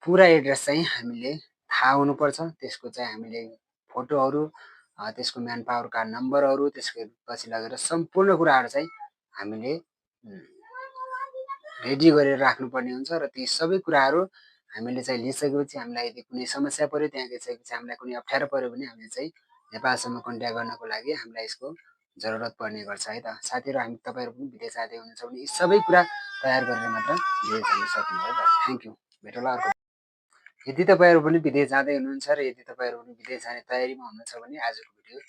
पुरा एड्रेस चाहिँ हामीले थाहा हुनुपर्छ। त्यसको चाहिँ हामीले फोटोहरू, त्यसको म्यान पावर कार्ड नम्बरहरू, त्यसपछि लगेर सम्पूर्ण कुराहरू चाहिँ हामीले रेडी गरेर राख्नुपर्ने हुन्छ। र ती सबै कुराहरू हामीले चाहिँ लिइसकेपछि हामीलाई यदि कुनै समस्या पर्यो, त्यहाँ गइसकेपछि हामीलाई कुनै अप्ठ्यारो पर्यो भने हामीले चाहिँ नेपालसम्म कन्ट्याक्ट गर्नको लागि हामीलाई यसको जरुरत पर्ने गर्छ है त। साथीहरू, हामी तपाईँहरू पनि विदेश जाँदै हुनुहुन्छ भने यी सबै कुरा तयार गरेर मात्र विदेश जान सक्नु है त। Thank you. भेटौँला अर्को। यदि तपाईँहरू पनि विदेश जाँदै हुनुहुन्छ र यदि तपाईँहरू पनि विदेश जाने तयारीमा हुनुहुन्छ भने आजको भिडियो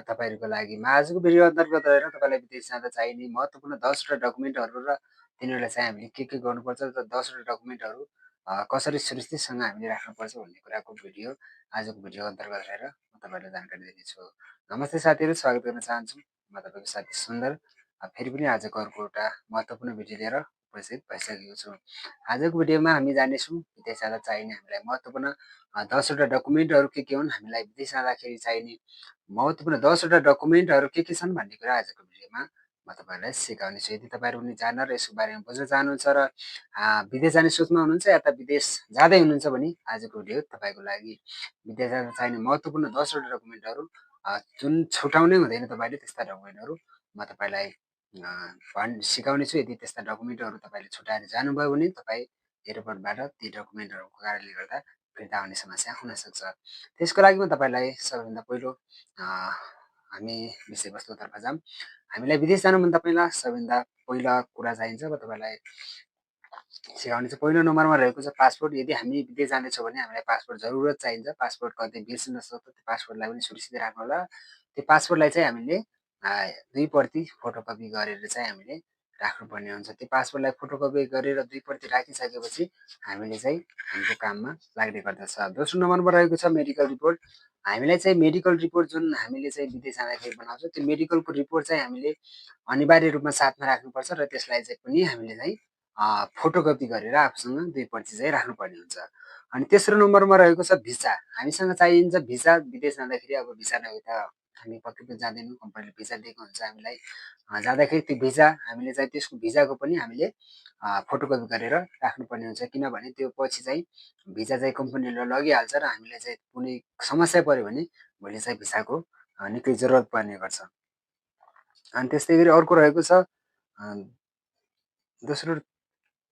तपाईँहरूको लागि आजको भिडियो अन्तर्गत रहेर तपाईँलाई विदेश जाँदा चाहिने महत्त्वपूर्ण 10वटा डकुमेन्टहरू र तिनीहरूलाई चाहिँ हामीले के गर्नुपर्छ र 10वटा डकुमेन्टहरू कसरी सुरक्षितसँग हामीले राख्नुपर्छ भन्ने कुराको भिडियो आजको भिडियो अन्तर्गत रहेर म तपाईँहरूलाई जानकारी दिनेछु। नमस्ते साथीहरू, स्वागत गर्न चाहन्छु। म तपाईँको साथी सुन्दर फेरि पनि आजको अर्को एउटा महत्त्वपूर्ण भिडियो लिएर उपस्थित भइसकेको छु। आजको भिडियोमा हामी जानेछौँ विदेश जाँदा चाहिने हामीलाई महत्त्वपूर्ण 10वटा डकुमेन्टहरू के हुन्, हामीलाई विदेश जाँदाखेरि चाहिने महत्त्वपूर्ण 10वटा डकुमेन्टहरू के छन् भन्ने कुरा आजको भिडियोमा म तपाईँहरूलाई सिकाउने छु। यदि तपाईँहरू पनि जान्न र यसको बारेमा बुझ्न चाहनुहुन्छ र विदेश जाने सोचमा हुनुहुन्छ या त विदेश जाँदै हुनुहुन्छ भने आजको भिडियो तपाईँको लागि। विदेश जाँदा चाहिने महत्त्वपूर्ण 10वटा डकुमेन्टहरू जुन छुटाउनै हुँदैन तपाईँले त्यस्ता डकुमेन्टहरू म तपाईँलाई सिकाउने छु। यदि त्यस्ता डकुमेन्टहरू तपाईँले छुटाएर जानुभयो भने तपाईँ एयरपोर्टबाट ती डकुमेन्टहरूको कारणले गर्दा फिर्ता आउने समस्या हुनसक्छ। त्यसको लागि म तपाईँलाई सबैभन्दा पहिलो हामी विषयवस्तुतर्फ जाऊँ। हामीलाई विदेश जानुभन्दा पहिला सबैभन्दा पहिला कुरा चाहिन्छ म तपाईँलाई सिकाउने चाहिँ पहिलो नम्बरमा रहेको छ पासपोर्ट। यदि हामी विदेश जाँदैछौँ भने हामीलाई पासपोर्ट जरुरत चाहिन्छ। पासपोर्ट कतै बिर्सिन सक्छ, त्यो पासपोर्टलाई पनि सुरक्षित राख्नु होला। त्यो पासपोर्टलाई चाहिँ हामीले 2 प्रति फोटोकपी गरेर चाहिँ हामीले राख्नुपर्ने हुन्छ। त्यो पासपोर्टलाई फोटोकपी गरेर 2 प्रति राखिसकेपछि हामीले चाहिँ हाम्रो काममा लाग्ने गर्दछ। दोस्रो नम्बरमा रहेको छ मेडिकल रिपोर्ट। हामीलाई चाहिँ मेडिकल रिपोर्ट जुन हामीले चाहिँ विदेश जाँदाखेरि बनाउँछौँ त्यो मेडिकलको रिपोर्ट चाहिँ हामीले अनिवार्य रूपमा साथमा राख्नुपर्छ र त्यसलाई चाहिँ पनि हामीले चाहिँ फोटोकपी गरेर आफूसँग 2 प्रति चाहिँ राख्नुपर्ने हुन्छ। अनि तेस्रो नम्बरमा रहेको छ भिसा। हामीसँग चाहिन्छ भिसा। विदेश जाँदाखेरि अब भिसा नभए त हामी पक्कै पनि जाँदैनौँ। कम्पनीले भिसा दिएको हुन्छ हामीलाई जाँदाखेरि। त्यो भिसा हामीले चाहिँ त्यसको भिसाको पनि हामीले फोटोकपी गरेर राख्नुपर्ने हुन्छ। किनभने त्यो पछि चाहिँ भिसा चाहिँ कम्पनीले लगिहाल्छ र हामीलाई चाहिँ कुनै समस्या पर्यो भने भोलि चाहिँ भिसाको निकै जरुरत पर्ने गर्छ। अनि त्यस्तै गरी अर्को रहेको छ दोस्रो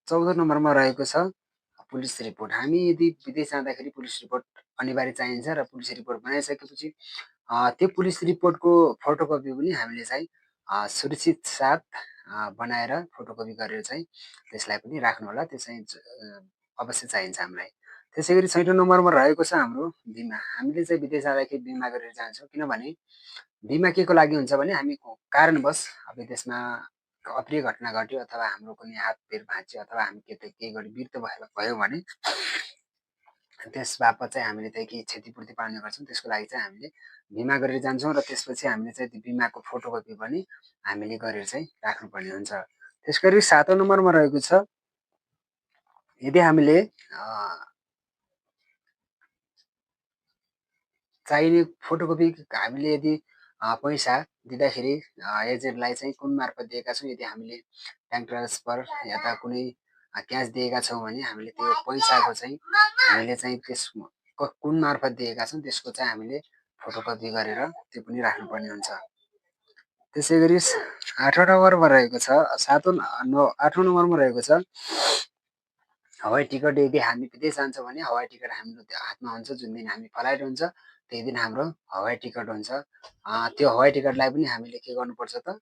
14 नम्बरमा रहेको छ पुलिस रिपोर्ट। हामी यदि विदेश जाँदाखेरि पुलिस रिपोर्ट अनिवार्य चाहिन्छ र पुलिस रिपोर्ट बनाइसकेपछि त्यो पुलिस रिपोर्टको फोटोकपी पनि हामीले चाहिँ सुरक्षित साथ बनाएर फोटोकपी गरेर चाहिँ त्यसलाई पनि राख्नु होला। त्यो चाहिँ अवश्य चाहिन्छ हामीलाई। त्यसै गरी 6औं नम्बरमा रहेको छ हाम्रो बिमा। हामीले चाहिँ विदेश जाँदाखेरि बिमा गरेर जान्छौँ। किनभने बिमा के को लागि हुन्छ भने हामी कारणवश विदेशमा अप्रिय घटना घट्यो अथवा हाम्रो कुनै हात पेर भाँच्यो अथवा हामी केही गरी मृत्यु भयो भने त्यस बापत चाहिँ हामीले चाहिँ केही क्षतिपूर्ति पाउने गर्छौँ। त्यसको लागि चाहिँ हामीले बिमा गरेर जान्छौँ र त्यसपछि हामीले चाहिँ त्यो बिमाको फोटोकपी पनि हामीले गरेर चाहिँ राख्नुपर्ने हुन्छ। त्यसै गरी 7औं नम्बरमा रहेको छ यदि हामीले चाहिने फोटोकपी हामीले यदि पैसा दिँदाखेरि एजेन्टलाई चाहिँ कुन मार्फत दिएका छौँ, यदि हामीले ब्याङ्क ट्रान्सफर या त कुनै क्यास दिएका छौँ भने हामीले त्यो पैसाको चाहिँ हामीले चाहिँ त्यस कुन मार्फत दिएका छौँ त्यसको चाहिँ हामीले फोटोकपी गरेर त्यो पनि राख्नुपर्ने हुन्छ। त्यसै गरी 8औं नम्बरमा रहेको छ 8औं नम्बरमा रहेको छ हवाई टिकट। यदि हामी विदेश जान्छौँ भने हवाई टिकट हाम्रो हातमा हुन्छ। जुन दिन हामी फ्लाइट हुन्छ त्यही दिन हाम्रो हवाई टिकट हुन्छ। त्यो हवाई टिकटलाई पनि हामीले के गर्नुपर्छ त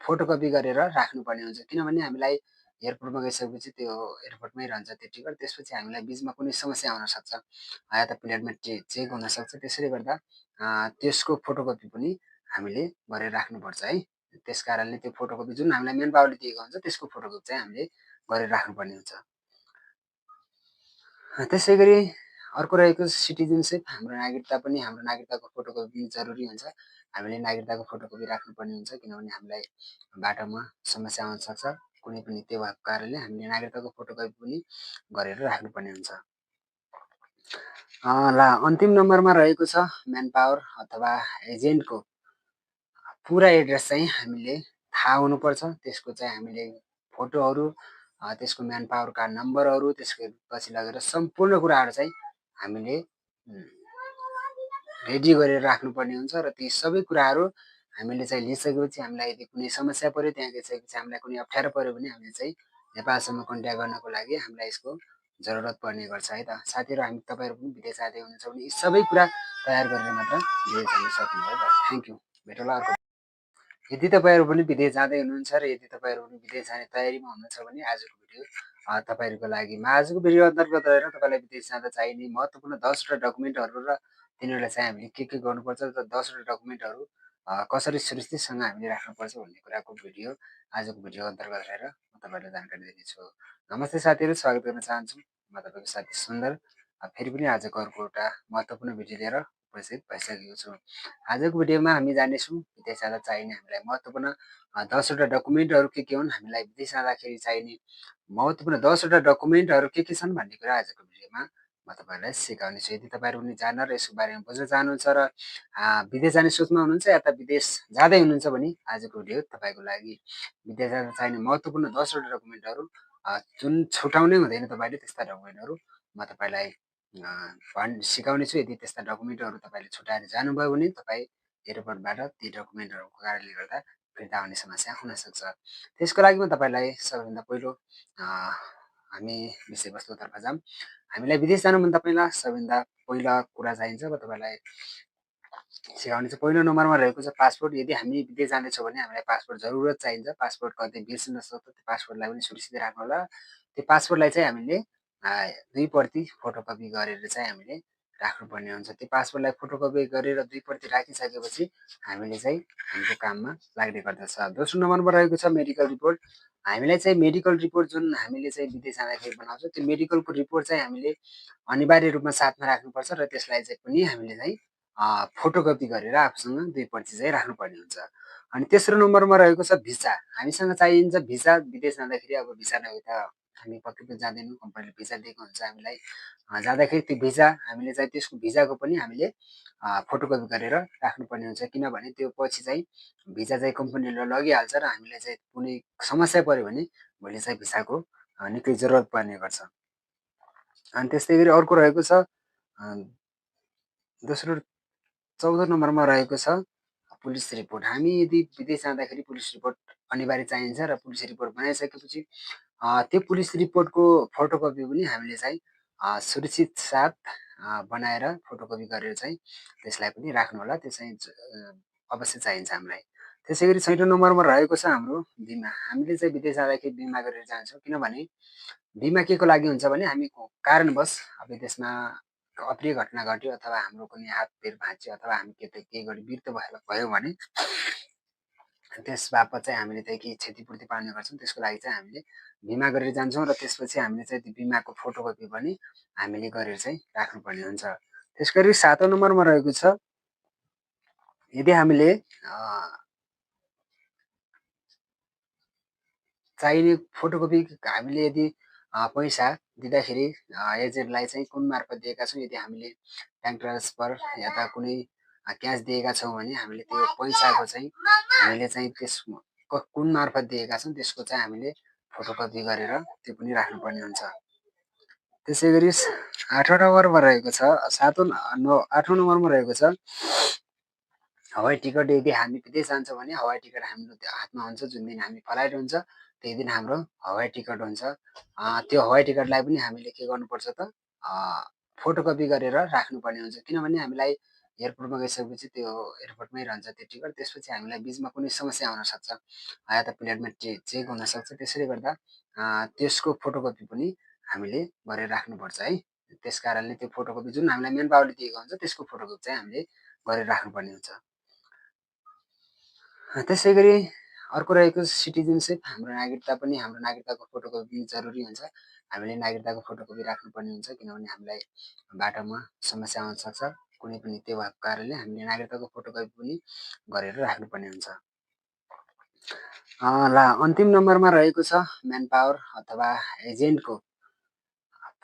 फोटोकपी गरेर राख्नुपर्ने हुन्छ। किनभने हामीलाई एयरपोर्टमा गइसकेपछि त्यो एयरपोर्टमै रहन्छ त्यो टिकट। त्यसपछि हामीलाई बिचमा कुनै समस्या हुनसक्छ या त प्लेनमा चेक हुनसक्छ। त्यसैले गर्दा त्यसको फोटोकपी पनि हामीले गरेर राख्नुपर्छ है। त्यस कारणले त्यो फोटोकपी जुन हामीलाई मेन पावरले दिएको हुन्छ त्यसको फोटोकपी चाहिँ हामीले गरेर राख्नुपर्ने हुन्छ। त्यसै गरी अर्को रहेको सिटिजनसिप। हाम्रो नागरिकता पनि हाम्रो नागरिकताको फोटोकपी पनि जरुरी हुन्छ। हामीले नागरिकताको फोटोकपी राख्नुपर्ने हुन्छ किनभने हामीलाई बाटोमा समस्या आउन सक्छ कुनै पनि। त्यो भएको कारणले हामीले नागरिकताको फोटोकपी पनि गरेर राख्नुपर्ने हुन्छ। अन्तिम नम्बरमा रहेको छ म्यान पावर अथवा एजेन्टको पुरा एड्रेस चाहिँ हामीले थाहा हुनुपर्छ। त्यसको चाहिँ हामीले फोटोहरू त्यसको म्यान पावर कार्ड नम्बरहरू त्यसपछि लगेर सम्पूर्ण कुराहरू चाहिँ हामीले रेडी गरेर राख्नुपर्ने हुन्छ र ती सबै कुराहरू हामीले चाहिँ लिइसकेपछि हामीलाई यदि कुनै समस्या पर्यो त्यहाँ गइसकेपछि हामीलाई कुनै अप्ठ्यारो पर्यो भने हामीले चाहिँ नेपालसम्म कन्ट्याक्ट गर्नको लागि हामीलाई यसको जरुरत पर्ने गर्छ है त साथीहरू। हामी तपाईँहरू पनि विदेश जाँदै हुनुहुन्छ भने यी सबै कुरा तयार गरेर मात्र विदेश जान सक्नुहुन्छ है त। Thank you. भेटौँला अर्को। यदि तपाईँहरू पनि विदेश जाँदै हुनुहुन्छ र यदि तपाईँहरू पनि विदेश जाने तयारीमा हुनुहुन्छ भने आजको भिडियो तपाईँहरूको लागि आजको भिडियो अन्तर्गत रहेर तपाईँलाई विदेश जाँदा चाहिने महत्त्वपूर्ण 10वटा डकुमेन्टहरू र तिनीहरूलाई चाहिँ हामीले के गर्नुपर्छ र 10वटा डकुमेन्टहरू कसरी सुरक्षितसँग हामीले राख्नुपर्छ भन्ने कुराको भिडियो आजको भिडियो अन्तर्गत रहेर म तपाईँहरूलाई जानकारी दिनेछु। नमस्ते साथीहरू, स्वागत गर्न चाहन्छु। म तपाईँको साथी सुन्दर फेरि पनि आजको अर्को एउटा महत्त्वपूर्ण भिडियो लिएर उपस्थित भइसकेको छु। आजको भिडियोमा हामी जानेछौँ विदेश जाँदा चाहिने हामीलाई महत्त्वपूर्ण 10वटा डकुमेन्टहरू के हुन्, हामीलाई विदेश जाँदाखेरि चाहिने महत्त्वपूर्ण 10वटा डकुमेन्टहरू के छन् भन्ने कुरा आजको भिडियोमा म तपाईँहरूलाई सिकाउनेछु। यदि तपाईँहरू पनि जान्न र यसको बारेमा बुझ्न चाहनुहुन्छ र विदेश जाने सोचमा हुनुहुन्छ या त विदेश जाँदै हुनुहुन्छ भने आजको भिडियो तपाईँको लागि। विदेश जाँदा चाहिने महत्त्वपूर्ण 10वटा डकुमेन्टहरू जुन छुटाउनै हुँदैन तपाईँले त्यस्ता डकुमेन्टहरू म तपाईँलाई सिकाउनेछु। यदि त्यस्ता डकुमेन्टहरू तपाईँले छुटाएर जानुभयो भने तपाईँ एयरपोर्टबाट ती डकुमेन्टहरूको कारणले गर्दा फिर्ता आउने समस्या हुनसक्छ। त्यसको लागि म तपाईँलाई सबैभन्दा पहिलो हामी विषयवस्तुतर्फ जाऊँ। हामीलाई विदेश जानुभन्दा पहिला सबैभन्दा पहिला कुरा चाहिन्छ म तपाईँलाई सिकाउने चाहिँ पहिलो नम्बरमा रहेको छ पासपोर्ट। यदि हामी विदेश जाँदैछौँ भने हामीलाई पासपोर्ट जरुरत चाहिन्छ। पासपोर्ट कतै बिर्सिन सक्छ, त्यो पासपोर्टलाई पनि सुरक्षित राख्नु होला। त्यो पासपोर्टलाई चाहिँ हामीले 2 प्रति फोटोकपी गरेर चाहिँ हामीले राख्नुपर्ने हुन्छ। त्यो पासपोर्टलाई फोटोकपी गरेर 2 प्रति राखिसकेपछि हामीले चाहिँ हाम्रो काममा लाग्ने गर्दछ। दोस्रो नम्बरमा रहेको छ मेडिकल रिपोर्ट। हामीलाई चाहिँ मेडिकल रिपोर्ट जुन हामीले चाहिँ विदेश जाँदाखेरि बनाउँछौँ त्यो मेडिकलको रिपोर्ट चाहिँ हामीले अनिवार्य रूपमा साथमा राख्नुपर्छ र त्यसलाई चाहिँ पनि हामीले चाहिँ फोटोकपी गरेर आफूसँग 2 प्रति चाहिँ राख्नुपर्ने हुन्छ। अनि तेस्रो नम्बरमा रहेको छ भिसा। हामीसँग चाहिन्छ भिसा। विदेश जाँदाखेरि अब भिसा नभए त हामी पक्कै पनि जाँदैनौँ। कम्पनीले भिसा दिएको हुन्छ हामीलाई जाँदाखेरि। त्यो भिसा हामीले चाहिँ त्यसको भिसाको पनि हामीले फोटोकपी गरेर राख्नुपर्ने हुन्छ, किनभने त्यो पछि चाहिँ भिसा चाहिँ कम्पनीले लगिहाल्छ र हामीलाई चाहिँ कुनै समस्या पर्यो भने भोलि चाहिँ भिसाको निकै जरुरत पर्ने गर्छ। अनि त्यस्तै गरी अर्को रहेको छ दोस्रो 14 नम्बरमा रहेको छ पुलिस रिपोर्ट। हामी यदि विदेश जाँदाखेरि पुलिस रिपोर्ट अनिवार्य चाहिन्छ र पुलिस रिपोर्ट बनाइसकेपछि त्यो पुलिस रिपोर्टको फोटोकपी पनि हामीले चाहिँ सुरक्षित साथ बनाएर फोटोकपी गरेर चाहिँ त्यसलाई पनि राख्नु होला। त्यो चाहिँ अवश्य चाहिन्छ हामीलाई। त्यसै गरी 6औं नम्बरमा रहेको छ हाम्रो बिमा। हामीले चाहिँ विदेश जाँदाखेरि बिमा गरेर जान्छौँ, किनभने बिमा के को लागि हुन्छ भने हामी कारणवश विदेशमा अप्रिय घटना घट्यो अथवा हाम्रो कुनै हातपैर भाँच्यो अथवा हामी केही गरी मृत्यु भयो भने त्यस बापत चाहिँ हामीले चाहिँ केही क्षतिपूर्ति पाउने गर्छौँ। त्यसको लागि चाहिँ हामीले बिमा गरेर जान्छौँ र त्यसपछि हामीले चाहिँ त्यो बिमाको फोटोकपी पनि हामीले गरेर चाहिँ राख्नुपर्ने हुन्छ। त्यस गरी 7औं नम्बरमा रहेको छ यदि हामीले चाहिने फोटोकपी हामीले यदि पैसा दिँदाखेरि एजेन्टलाई चाहिँ कुन मार्फत दिएका छौँ, यदि हामीले ब्याङ्क ट्रान्सफर या त कुनै क्यास दिएका छौँ भने हामीले त्यो पैसाको चाहिँ हामीले चाहिँ त्यस कुन मार्फत दिएका छौँ त्यसको चाहिँ हामीले फोटोकपी गरेर त्यो पनि राख्नुपर्ने हुन्छ। त्यसै गरी 8औं नम्बरमा रहेको छ 8औं नम्बरमा रहेको छ हवाई टिकट। यदि हामी विदेश जान्छौँ भने हवाई टिकट हाम्रो हातमा हुन्छ। जुन दिन हामी फ्लाइट हुन्छ त्यही दिन हाम्रो हवाई टिकट हुन्छ। त्यो हवाई टिकटलाई पनि हामीले के गर्नुपर्छ त फोटोकपी गरेर राख्नुपर्ने हुन्छ, किनभने हामीलाई एयरपोर्टमा गइसकेपछि त्यो एयरपोर्टमै रहन्छ त्यो टिकट। त्यसपछि हामीलाई बिचमा कुनै समस्या हुनसक्छ या त प्लेनमा चेक हुनसक्छ। त्यसैले गर्दा त्यसको फोटोकपी पनि हामीले गरेर राख्नुपर्छ है। त्यस कारणले त्यो फोटोकपी जुन हामीलाई मेन पावरले दिएको हुन्छ त्यसको फोटोकपी चाहिँ हामीले गरेर राख्नुपर्ने हुन्छ। त्यसै गरी अर्को रहेको सिटिजनसिप। हाम्रो नागरिकता पनि हाम्रो नागरिकताको फोटोकपी जरुरी हुन्छ। हामीले नागरिकताको फोटोकपी राख्नुपर्ने हुन्छ, किनभने हामीलाई बाटोमा समस्या आउन सक्छ कुनै पनि। त्यो भएको कारणले हामीले नागरिकताको फोटोकपी पनि गरेर राख्नुपर्ने हुन्छ। अन्तिम नम्बरमा रहेको छ म्यान पावर अथवा एजेन्टको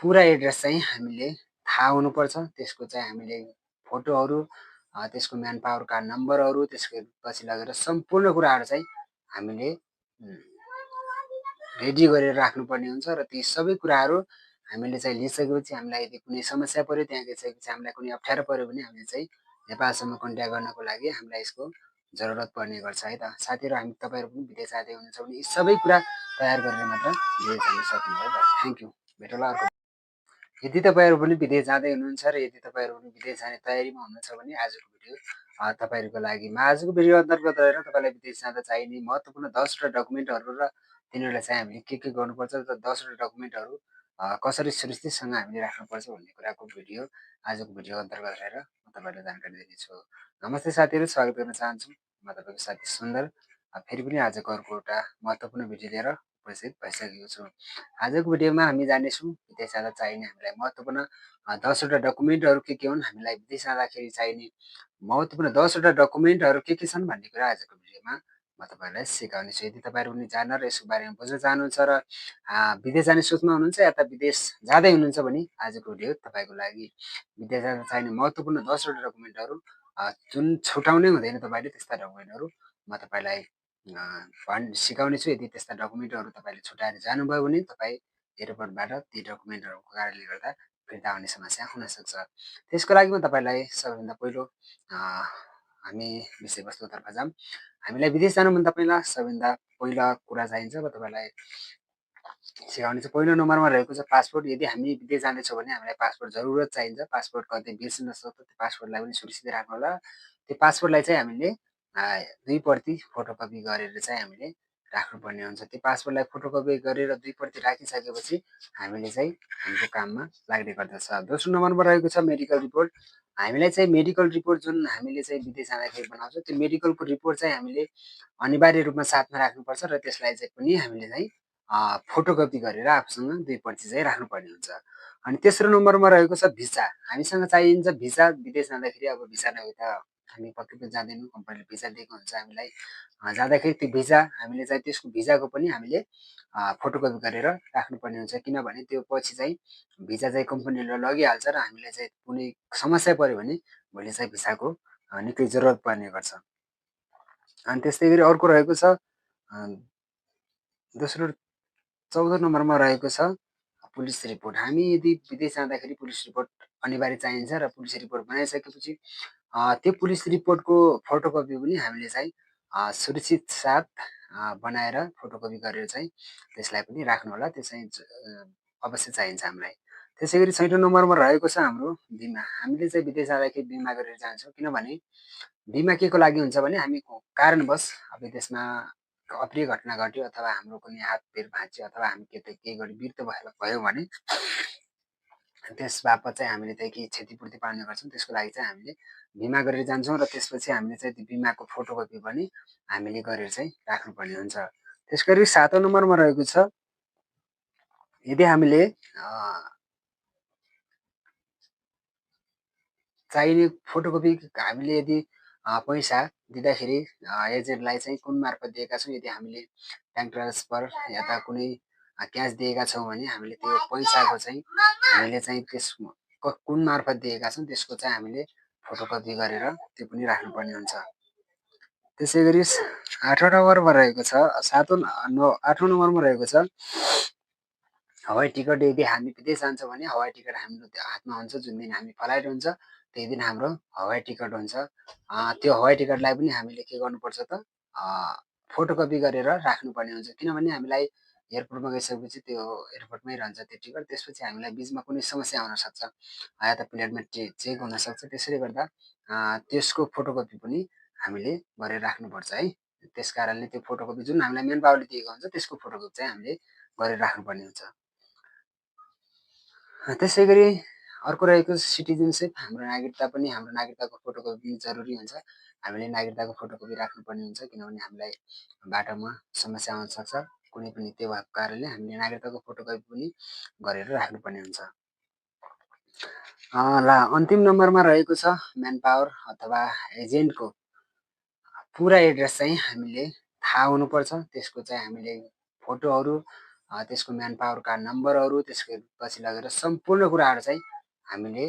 पुरा एड्रेस चाहिँ हामीले थाहा हुनुपर्छ। त्यसको चाहिँ हामीले फोटोहरू त्यसको म्यान पावर कार्ड नम्बरहरू त्यसपछि लगेर सम्पूर्ण कुराहरू चाहिँ हामीले रेडी गरेर राख्नुपर्ने हुन्छ र ती सबै कुराहरू हामीले चाहिँ लिइसकेपछि हामीलाई यदि कुनै समस्या पऱ्यो त्यहाँ गइसकेपछि हामीलाई कुनै अप्ठ्यारो पऱ्यो भने हामीले चाहिँ नेपालसम्म कन्ट्याक्ट गर्नको लागि हामीलाई यसको जरुरत पर्ने गर्छ है त साथीहरू। हामी तपाईँहरू पनि विदेश जाँदै हुनुहुन्छ भने यी सबै कुरा तयार गरेर मात्र विदेश जान सक्नु है त। Thank you. भेटौँला अर्को। यदि तपाईँहरू पनि विदेश जाँदै हुनुहुन्छ र यदि तपाईँहरू पनि विदेश जाने तयारीमा हुनुहुन्छ भने आजको भिडियो तपाईँहरूको लागि आजको भिडियो अन्तर्गत रहेर तपाईँलाई विदेश जाँदा चाहिने महत्त्वपूर्ण 10वटा डकुमेन्टहरू र तिनीहरूलाई चाहिँ हामीले के गर्नुपर्छ र 10वटा डकुमेन्टहरू कसरी सुरक्षितसँग हामीले राख्नुपर्छ भन्ने कुराको भिडियो आजको भिडियो अन्तर्गत रहेर म तपाईँहरूलाई जानकारी दिनेछु। नमस्ते साथीहरू, स्वागत गर्न चाहन्छु। म तपाईँको साथी सुन्दर फेरि पनि आजको अर्को एउटा महत्त्वपूर्ण भिडियो लिएर उपस्थित भइसकेको छु। आजको भिडियोमा हामी जानेछौँ विदेश जाँदा चाहिने हामीलाई महत्त्वपूर्ण 10वटा डकुमेन्टहरू के हुन्, हामीलाई विदेश जाँदाखेरि चाहिने महत्त्वपूर्ण 10वटा डकुमेन्टहरू के छन् भन्ने कुरा आजको भिडियोमा म तपाईँहरूलाई सिकाउनेछु। यदि तपाईँहरू पनि जान्न र यसको बारेमा बुझ्न चाहनुहुन्छ र विदेश जाने सोचमा हुनुहुन्छ या त विदेश जाँदै हुनुहुन्छ भने आजको भिडियो तपाईँको लागि। विदेश जाँदा चाहिने महत्त्वपूर्ण 10वटा डकुमेन्टहरू जुन छुटाउनै हुँदैन तपाईँले त्यस्ता डकुमेन्टहरू म तपाईँलाई सिकाउनेछु। यदि त्यस्ता डकुमेन्टहरू तपाईँले छुटाएर जानुभयो भने तपाईँ एयरपोर्टबाट ती डकुमेन्टहरूको कारणले गर्दा फिर्ता आउने समस्या हुनसक्छ। त्यसको लागि म तपाईँलाई सबैभन्दा पहिलो हामी विषयवस्तुतर्फ जाऊँ। हामीलाई विदेश जानुभन्दा पहिला सबैभन्दा पहिला कुरा चाहिन्छ र तपाईँलाई सिकाउने चाहिँ पहिलो नम्बरमा रहेको छ पासपोर्ट। यदि हामी विदेश जाँदैछौँ भने हामीलाई पासपोर्ट जरुरत चाहिन्छ। पासपोर्ट कतै बिर्सिन सक्छ, त्यो पासपोर्टलाई पनि सुरक्षित राख्नु होला। त्यो पासपोर्टलाई चाहिँ हामीले 2 प्रति फोटोकपी गरेर चाहिँ हामीले राख्नुपर्ने हुन्छ। त्यो पासपोर्टलाई फोटोकपी गरेर 2 प्रति राखिसकेपछि हामीले चाहिँ हाम्रो काममा लाग्ने गर्दछ। दोस्रो नम्बरमा रहेको छ मेडिकल रिपोर्ट। हामीलाई चाहिँ मेडिकल रिपोर्ट जुन हामीले चाहिँ विदेश जाँदाखेरि बनाउँछौँ त्यो मेडिकलको रिपोर्ट चाहिँ हामीले अनिवार्य रूपमा साथमा राख्नुपर्छ र त्यसलाई चाहिँ पनि हामीले चाहिँ फोटोकपी गरेर आफूसँग 2 प्रति चाहिँ राख्नुपर्ने हुन्छ। अनि तेस्रो नम्बरमा रहेको छ भिसा। हामीसँग चाहिन्छ भिसा। विदेश जाँदाखेरि अब भिसा नभए त हामी पक्कै पनि जाँदैनौँ। कम्पनीले भिसा दिएको हुन्छ हामीलाई। जाँदाखेरि त्यो भिसा हामीले चाहिँ त्यसको भिसाको पनि हामीले फोटोकपी गरेर राख्नुपर्ने हुन्छ। किनभने त्यो पछि चाहिँ भिसा चाहिँ कम्पनीले लगिहाल्छ र हामीलाई चाहिँ कुनै समस्या पऱ्यो भने भोलि चाहिँ भिसाको निकै जरुरत पर्ने गर्छ। अनि त्यस्तै गरी अर्को रहेको छ दोस्रो 14 नम्बरमा रहेको छ पुलिस रिपोर्ट। हामी यदि विदेश जाँदाखेरि पुलिस रिपोर्ट अनिवार्य चाहिन्छ र पुलिस रिपोर्ट बनाइसकेपछि त्यो पुलिस रिपोर्टको फोटोकपी पनि हामीले चाहिँ सुरक्षित साथ बनाएर फोटोकपी गरेर चाहिँ त्यसलाई पनि राख्नु होला। त्यो चाहिँ अवश्य चाहिन्छ हामीलाई। त्यसै गरी 6औं नम्बरमा रहेको छ हाम्रो बिमा। हामीले चाहिँ विदेश जाँदाखेरि बिमा गरेर जान्छौँ। किनभने बिमा के को लागि हुन्छ भने हामी कारणवश विदेशमा अप्रिय घटना घट्यो अथवा हाम्रो कुनै हात पैर भाँच्यो अथवा हामी केही गरी मृत्यु भयो भने त्यस बापत चाहिँ हामीले चाहिँ केही क्षतिपूर्ति पाउने गर्छौँ। त्यसको लागि चाहिँ हामीले बिमा गरेर जान्छौँ र त्यसपछि हामीले चाहिँ त्यो बिमाको फोटोकपी पनि हामीले गरेर चाहिँ राख्नुपर्ने हुन्छ। त्यसै गरी 7औं नम्बरमा रहेको छ यदि हामीले चाहिने फोटोकपी हामीले यदि पैसा दिँदाखेरि एजेन्टलाई चाहिँ कुन मार्फत दिएका छौँ, यदि हामीले ब्याङ्क ट्रान्सफर या त कुनै क्यास दिएका छौँ भने हामीले त्यो पैसाको चाहिँ हामीले चाहिँ त्यस कुन मार्फत दिएका छौँ त्यसको चाहिँ हामीले फोटोकपी गरेर त्यो पनि राख्नुपर्ने हुन्छ। त्यसै गरी 8औं नम्बरमा रहेको छ 8औं नम्बरमा रहेको छ हवाई टिकट। यदि हामी विदेश जान्छौँ भने हवाई टिकट हाम्रो हातमा हुन्छ। जुन दिन हामी फ्लाइट हुन्छ त्यही दिन हाम्रो हवाई टिकट हुन्छ। त्यो हवाई टिकटलाई पनि हामीले के गर्नुपर्छ त फोटोकपी गरेर राख्नुपर्ने हुन्छ। किनभने हामीलाई एयरपोर्टमा गइसकेपछि त्यो एयरपोर्टमै रहन्छ त्यो टिकट। त्यसपछि हामीलाई बिचमा कुनै समस्या हुनसक्छ या त प्लेनमा चेक हुनसक्छ। त्यसैले गर्दा त्यसको फोटोकपी पनि हामीले गरेर राख्नुपर्छ है। त्यस कारणले त्यो फोटोकपी जुन हामीलाई मेन पावरले दिएको हुन्छ त्यसको फोटोकपी चाहिँ हामीले गरेर राख्नुपर्ने हुन्छ। त्यसै गरी अर्को रहेको सिटिजनसिप। हाम्रो नागरिकता पनि हाम्रो नागरिकताको फोटोकपी जरुरी हुन्छ। हामीले नागरिकताको फोटोकपी राख्नुपर्ने हुन्छ किनभने हामीलाई बाटोमा समस्या आउन सक्छ कुनै पनि त्यो भएको कारणले हामीले नागरिकताको फोटोकपी पनि गरेर राख्नुपर्ने हुन्छ। ल अन्तिम नम्बरमा रहेको छ म्यान पावर अथवा एजेन्टको पुरा एड्रेस चाहिँ हामीले थाहा हुनुपर्छ। त्यसको चाहिँ हामीले फोटोहरू त्यसको म्यान पावरका नम्बरहरू त्यसपछि लगेर सम्पूर्ण कुराहरू चाहिँ हामीले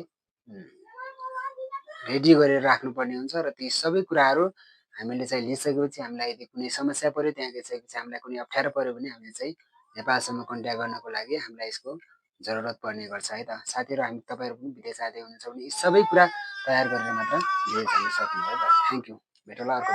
रेडी गरेर राख्नुपर्ने हुन्छ र ती सबै कुराहरू हामीले चाहिँ लिइसकेपछि हामीलाई यदि कुनै समस्या पऱ्यो त्यहाँ गइसकेपछि हामीलाई कुनै अप्ठ्यारो पऱ्यो भने हामीले चाहिँ नेपालसम्म कन्ट्याक्ट गर्नको लागि हामीलाई यसको जरुरत पर्ने गर्छ है त। साथीहरू हामी तपाईँहरू पनि विदेश जाँदै हुनुहुन्छ भने यी सबै कुरा तयार गरेर मात्र विदेश जान सक्नुहुन्छ है त। Thank you. भेटौँला अर्को